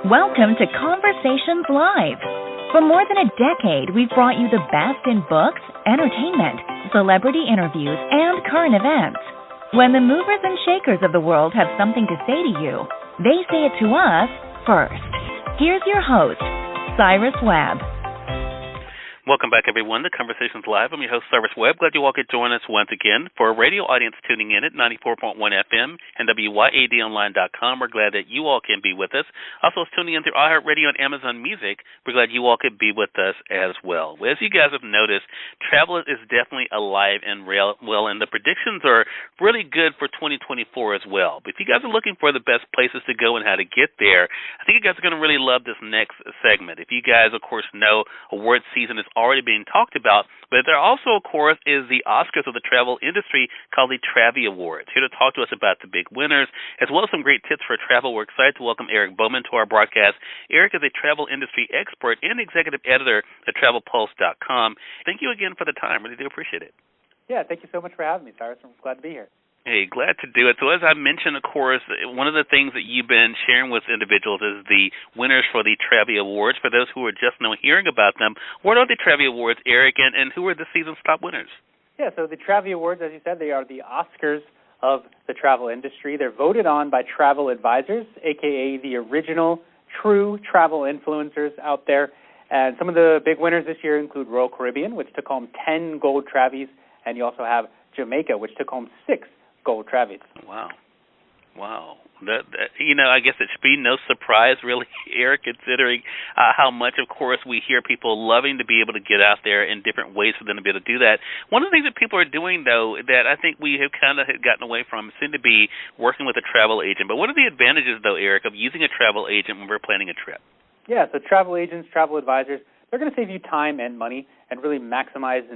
Welcome to Conversations Live. For more than a decade, we've brought you the best in books, entertainment, celebrity interviews, and current events. When the movers and shakers of the world have something to say to you, they say it to us first. Here's your host, Cyrus Webb. Welcome back, everyone, to Conversations Live. I'm your host, Cyrus Webb. Glad you all could join us once again. For a radio audience tuning in at 94.1 FM and WYADonline.com, we're glad that you all can be with us. Also, tuning in through iHeartRadio and Amazon Music, we're glad you all could be with us as well. As you guys have noticed, travel is definitely alive and real, and the predictions are really good for 2024 as well. But if you guys are looking for the best places to go and how to get there, I think you guys are going to really love this next segment. If you guys, of course, know award season is already being talked about, but there also, of course, is the Oscars of the travel industry called the Travvy Awards. Here to talk to us about the big winners, as well as some great tips for travel, we're excited to welcome Eric Bowman to our broadcast. Eric is a travel industry expert and executive editor at TravelPulse.com. Thank you again for the time. Really do appreciate it. Yeah, thank you so much for having me, Cyrus. I'm glad to be here. Hey, glad to do it. So as I mentioned, of course, one of the things that you've been sharing with individuals is the winners for the Travvy Awards. For those who are just now hearing about them, what are the Travvy Awards, Eric, and who are the season's top winners? Yeah, so the Travvy Awards, as you said, they are the Oscars of the travel industry. They're voted on by travel advisors, a.k.a. the original true travel influencers out there. And some of the big winners this year include Royal Caribbean, which took home 10 gold Travvies, and you also have Jamaica, which took home 6 gold Travvies. Wow. That, I guess it should be no surprise, really, Eric, considering how much, of course, we hear people loving to be able to get out there in different ways for them to be able to do that. One of the things that people are doing, though, that I think we have kind of gotten away from seem to be working with a travel agent. But what are the advantages, though, Eric, of using a travel agent when we're planning a trip? Yeah, so travel agents, travel advisors, they're going to save you time and money and really maximize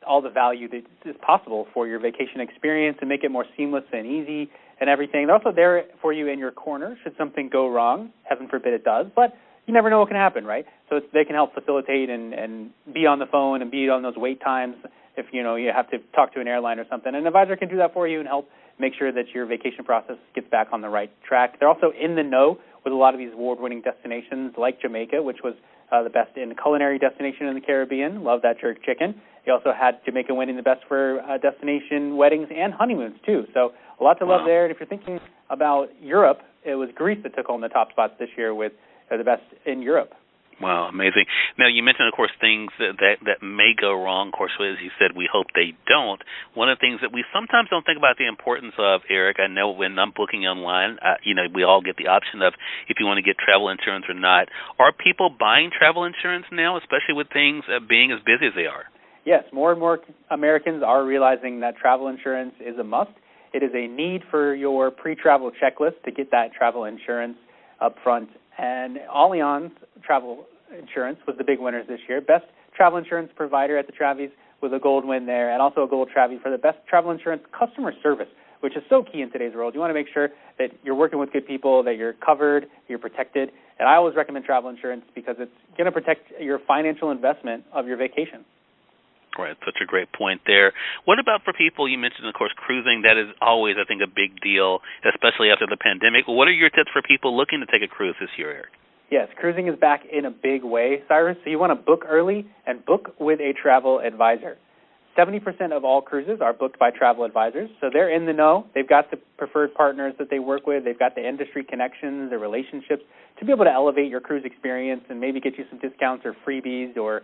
all the value that is possible for your vacation experience and make it more seamless and easy and everything. They're also there for you in your corner should something go wrong. Heaven forbid it does, but you never know what can happen, right? So they can help facilitate and be on the phone and be on those wait times if, you have to talk to an airline or something. An advisor can do that for you and help make sure that your vacation process gets back on the right track. They're also in the know with a lot of these award-winning destinations like Jamaica, which was the best in culinary destination in the Caribbean. Love that jerk chicken. They also had Jamaica winning the best for destination weddings and honeymoons, too. So a lot to love there. And if you're thinking about Europe, it was Greece that took home the top spots this year with the best in Europe. Wow, amazing. Now, you mentioned, of course, things that may go wrong. Of course, as you said, we hope they don't. One of the things that we sometimes don't think about the importance of, Eric, I know when I'm booking online, we all get the option of if you want to get travel insurance or not. Are people buying travel insurance now, especially with things being as busy as they are? Yes, more and more Americans are realizing that travel insurance is a must. It is a need for your pre-travel checklist to get that travel insurance up front. And Allianz Travel Insurance was the big winners this year. Best travel insurance provider at the Travvies with a gold win there, and also a gold Travvy for the best travel insurance customer service, which is so key in today's world. You want to make sure that you're working with good people, that you're covered, you're protected. And I always recommend travel insurance because it's going to protect your financial investment of your vacation. Right, such a great point there. What about for people, you mentioned, of course, cruising. That is always, I think, a big deal, especially after the pandemic. What are your tips for people looking to take a cruise this year, Eric? Yes, cruising is back in a big way, Cyrus. So you want to book early and book with a travel advisor. 70% of all cruises are booked by travel advisors, so they're in the know. They've got the preferred partners that they work with. They've got the industry connections, the relationships to be able to elevate your cruise experience and maybe get you some discounts or freebies or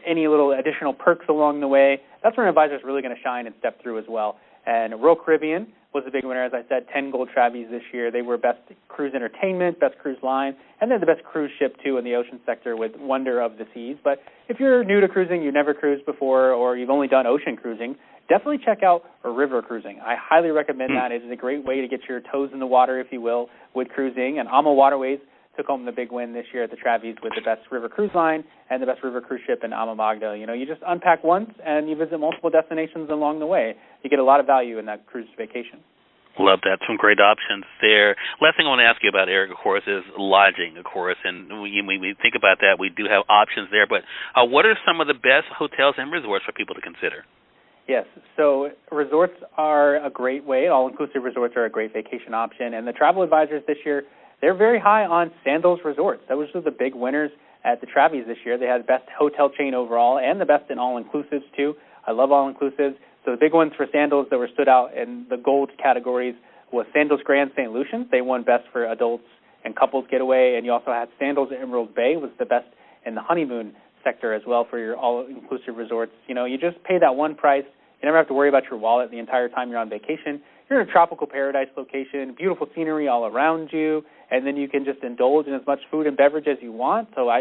any little additional perks along the way. That's where an advisor is really going to shine and step through as well. And Royal Caribbean was the big winner, as I said, 10 gold Travvies this year. They were best cruise entertainment, best cruise line, and they're the best cruise ship, too, in the ocean sector with Wonder of the Seas. But if you're new to cruising, you've never cruised before, or you've only done ocean cruising, definitely check out river cruising. I highly recommend that. It is a great way to get your toes in the water, if you will, with cruising. And AMA Waterways took home the big win this year at the Travvies with the best river cruise line and the best river cruise ship in Ama Magda. You just unpack once and you visit multiple destinations along the way. You get a lot of value in that cruise vacation. Love that. Some great options there. Last thing I want to ask you about, Eric, of course, is lodging, of course. And when we think about that, we do have options there. But what are some of the best hotels and resorts for people to consider? Yes, so resorts are a great way. All-inclusive resorts are a great vacation option. And the travel advisors this year they're very high on Sandals Resorts. Those were the big winners at the Travvies this year. They had the best hotel chain overall and the best in all-inclusives, too. I love all-inclusives. So the big ones for Sandals that were stood out in the gold categories was Sandals Grand St. Lucian. They won best for adults and couples getaway. And you also had Sandals Emerald Bay was the best in the honeymoon sector as well for your all-inclusive resorts. You know, you just pay that one price. You never have to worry about your wallet the entire time you're on vacation. You're in a tropical paradise location, beautiful scenery all around you, and then you can just indulge in as much food and beverage as you want. So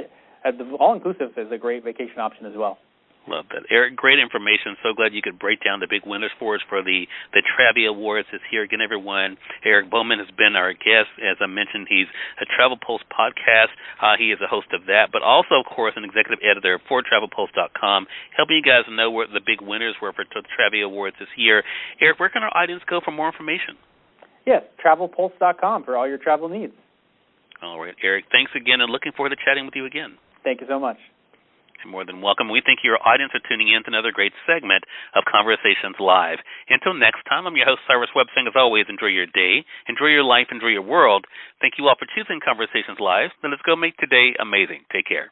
the all-inclusive is a great vacation option as well. Love that. Eric, great information. So glad you could break down the big winners for us for the Travvy Awards this year. Again, everyone, Eric Bowman has been our guest. As I mentioned, he's a Travel Pulse podcast. He is a host of that, but also, of course, an executive editor for TravelPulse.com, helping you guys know where the big winners were for the Travvy Awards this year. Eric, where can our audience go for more information? Yes, TravelPulse.com for all your travel needs. All right, Eric, thanks again, and looking forward to chatting with you again. Thank you so much. More than welcome. We thank your audience for tuning in to another great segment of Conversations Live. Until next time, I'm your host, Cyrus Webb, saying as always, enjoy your day, enjoy your life, enjoy your world. Thank you all for choosing Conversations Live. Then let's go make today amazing. Take care.